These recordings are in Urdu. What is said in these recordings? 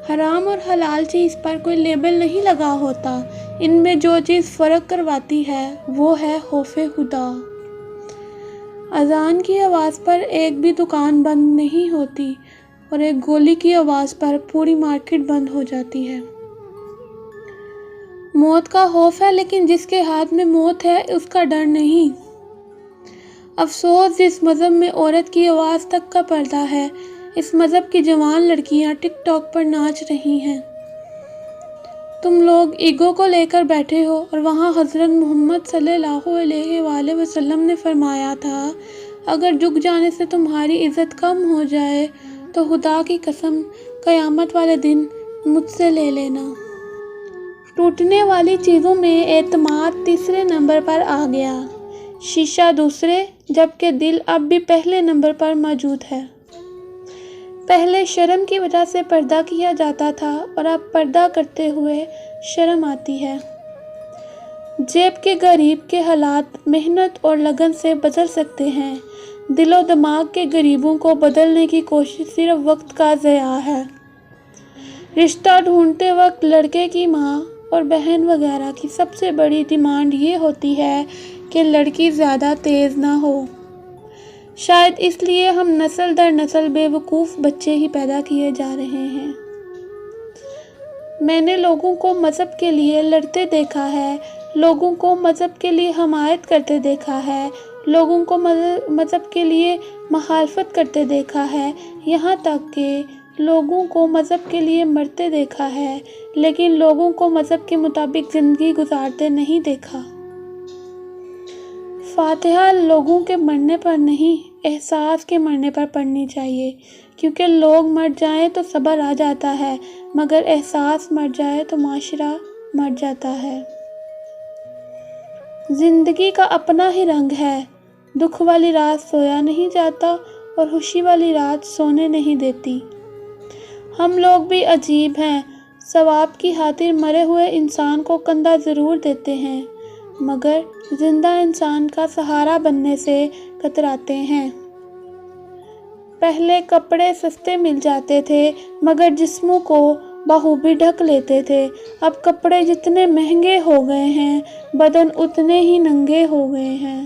حرام اور حلال چیز پر کوئی لیبل نہیں لگا ہوتا، ان میں جو چیز فرق کرواتی ہے وہ ہے خوف خدا۔ اذان کی آواز پر ایک بھی دکان بند نہیں ہوتی اور ایک گولی کی آواز پر پوری مارکیٹ بند ہو جاتی ہے۔ موت کا خوف ہے لیکن جس کے ہاتھ میں موت ہے اس کا ڈر نہیں۔ افسوس جس مذہب میں عورت کی آواز تک کا پردہ ہے، اس مذہب کی جوان لڑکیاں ٹک ٹاک پر ناچ رہی ہیں۔ تم لوگ ایگو کو لے کر بیٹھے ہو اور وہاں حضرت محمد صلی اللہ علیہ وآلہ وسلم نے فرمایا تھا، اگر جھک جانے سے تمہاری عزت کم ہو جائے تو خدا کی قسم قیامت والے دن مجھ سے لے لینا۔ ٹوٹنے والی چیزوں میں اعتماد تیسرے نمبر پر آ گیا، شیشہ دوسرے، جبکہ دل اب بھی پہلے نمبر پر موجود ہے۔ پہلے شرم کی وجہ سے پردہ کیا جاتا تھا اور اب پردہ کرتے ہوئے شرم آتی ہے۔ جیب کے غریب کے حالات محنت اور لگن سے بدل سکتے ہیں، دل و دماغ کے غریبوں کو بدلنے کی کوشش صرف وقت کا ضیاع ہے۔ رشتہ ڈھونڈتے وقت لڑکے کی ماں اور بہن وغیرہ کی سب سے بڑی ڈیمانڈ یہ ہوتی ہے کہ لڑکی زیادہ تیز نہ ہو۔ شاید اس لیے ہم نسل در نسل بے وقوف بچے ہی پیدا کیے جا رہے ہیں۔ میں نے لوگوں کو مذہب کے لیے لڑتے دیکھا ہے، لوگوں کو مذہب کے لیے حمایت کرتے دیکھا ہے، لوگوں کو مذہب کے لیے مخالفت کرتے دیکھا ہے، یہاں تک کہ لوگوں کو مذہب کے لیے مرتے دیکھا ہے، لیکن لوگوں کو مذہب کے مطابق زندگی گزارتے نہیں دیکھا۔ فاتحہ لوگوں کے مرنے پر نہیں، احساس کے مرنے پر پڑھنی چاہیے، کیونکہ لوگ مر جائیں تو صبر آ جاتا ہے، مگر احساس مر جائے تو معاشرہ مر جاتا ہے۔ زندگی کا اپنا ہی رنگ ہے، دکھ والی رات سویا نہیں جاتا اور خوشی والی رات سونے نہیں دیتی۔ ہم لوگ بھی عجیب ہیں، ثواب کی خاطر مرے ہوئے انسان کو کندھا ضرور دیتے ہیں، مگر زندہ انسان کا سہارا بننے سے کتراتے ہیں۔ پہلے کپڑے سستے مل جاتے تھے مگر جسموں کو بخوبی ڈھک لیتے تھے، اب کپڑے جتنے مہنگے ہو گئے ہیں بدن اتنے ہی ننگے ہو گئے ہیں۔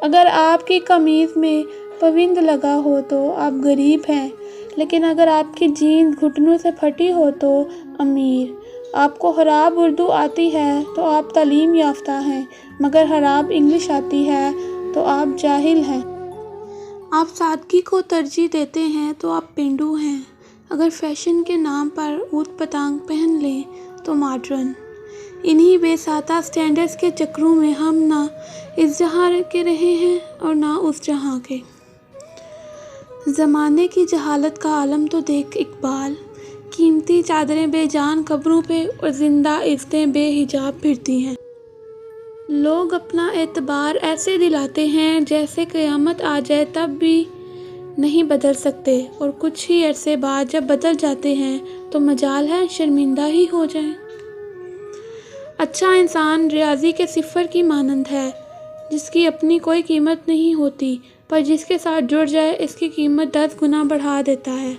اگر آپ کی قمیض میں پوند لگا ہو تو آپ غریب ہیں، لیکن اگر آپ کی جینز گھٹنوں سے پھٹی ہو تو امیر۔ آپ کو خراب اردو آتی ہے تو آپ تعلیم یافتہ ہیں، مگر خراب انگلش آتی ہے تو آپ جاہل ہیں۔ آپ سادگی کو ترجیح دیتے ہیں تو آپ پینڈو ہیں، اگر فیشن کے نام پر اوٹ پتانگ پہن لیں تو ماڈرن۔ انہی بے ساتہ سٹینڈرڈز کے چکروں میں ہم نہ اس جہاں کے رہے ہیں اور نہ اس جہاں کے۔ زمانے کی جہالت کا عالم تو دیکھ اقبال، قیمتی چادریں بے جان قبروں پہ اور زندہ عزتیں بے حجاب پھرتی ہیں۔ لوگ اپنا اعتبار ایسے دلاتے ہیں جیسے قیامت آ جائے تب بھی نہیں بدل سکتے، اور کچھ ہی عرصے بعد جب بدل جاتے ہیں تو مجال ہے شرمندہ ہی ہو جائیں۔ اچھا انسان ریاضی کے صفر کی مانند ہے، جس کی اپنی کوئی قیمت نہیں ہوتی، پر جس کے ساتھ جڑ جائے اس کی قیمت 10 گنا بڑھا دیتا ہے۔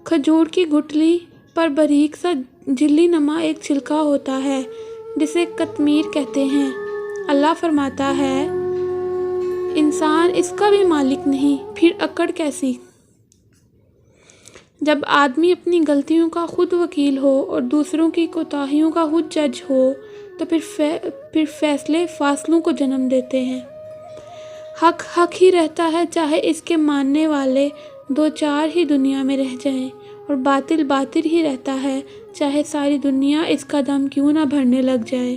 کھجور کی گٹھلی پر باریک سا جھلی نما ایک چھلکا ہوتا ہے جسے قطمیر کہتے ہیں۔ اللہ فرماتا ہے، انسان اس کا بھی مالک نہیں، پھر اکڑ کیسی؟ جب آدمی اپنی غلطیوں کا خود وکیل ہو اور دوسروں کی کوتاہیوں کا خود جج ہو تو پھر فیصلے فاصلوں کو جنم دیتے ہیں۔ حق حق ہی رہتا ہے چاہے اس کے ماننے والے دو چار ہی دنیا میں رہ جائیں، اور باطل باطل ہی رہتا ہے چاہے ساری دنیا اس کا دم کیوں نہ بھرنے لگ جائے۔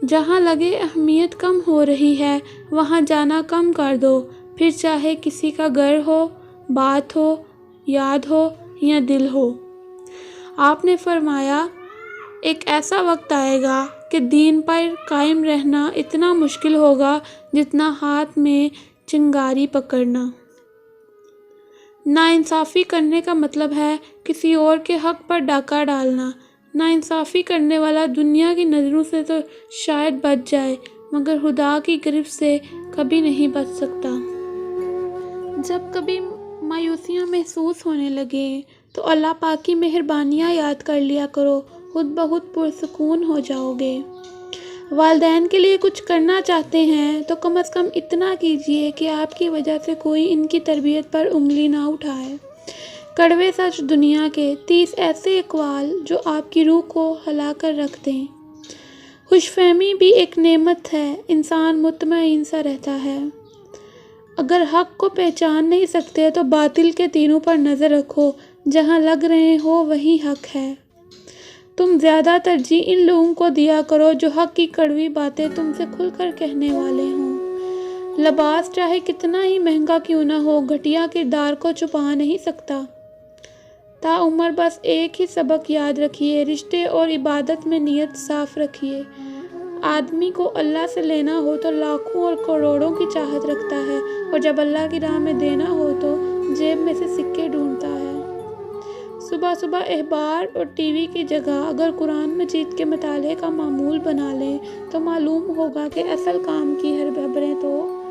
جہاں لگے اہمیت کم ہو رہی ہے وہاں جانا کم کر دو، پھر چاہے کسی کا گھر ہو، بات ہو، یاد ہو یا دل ہو۔ آپ نے فرمایا، ایک ایسا وقت آئے گا کہ دین پر قائم رہنا اتنا مشکل ہوگا جتنا ہاتھ میں چنگاری پکڑنا۔ ناانصافی کرنے کا مطلب ہے کسی اور کے حق پر ڈاکہ ڈالنا۔ ناانصافی کرنے والا دنیا کی نظروں سے تو شاید بچ جائے مگر خدا کی گرفت سے کبھی نہیں بچ سکتا۔ جب کبھی مایوسیاں محسوس ہونے لگیں تو اللہ پاک کی مہربانیاں یاد کر لیا کرو، خود بخود پرسکون ہو جاؤ گے۔ والدین کے لیے کچھ کرنا چاہتے ہیں تو کم از کم اتنا کیجیے کہ آپ کی وجہ سے کوئی ان کی تربیت پر انگلی نہ اٹھائے۔ کڑوے سچ دنیا کے 30 ایسے اقوال جو آپ کی روح کو ہلا کر رکھ دیں۔ خوش فہمی بھی ایک نعمت ہے، انسان مطمئن سا رہتا ہے۔ اگر حق کو پہچان نہیں سکتے تو باطل کے تینوں پر نظر رکھو، جہاں لگ رہے ہو وہی حق ہے۔ تم زیادہ ترجیح ان لوگوں کو دیا کرو جو حق کی کڑوی باتیں تم سے کھل کر کہنے والے ہوں۔ لباس چاہے کتنا ہی مہنگا کیوں نہ ہو، گھٹیا کردار کو چھپا نہیں سکتا۔ تاعمر بس ایک ہی سبق یاد رکھیے، رشتے اور عبادت میں نیت صاف رکھیے۔ آدمی کو اللہ سے لینا ہو تو لاکھوں اور کروڑوں کی چاہت رکھتا ہے، اور جب اللہ کی راہ میں دینا ہو تو جیب میں سے سکے ڈھونڈتا ہے۔ صبح صبح اخبار اور ٹی وی کی جگہ اگر قرآن مجید کے مطالعے کا معمول بنا لیں تو معلوم ہوگا کہ اصل کام کی ہر خبریں تو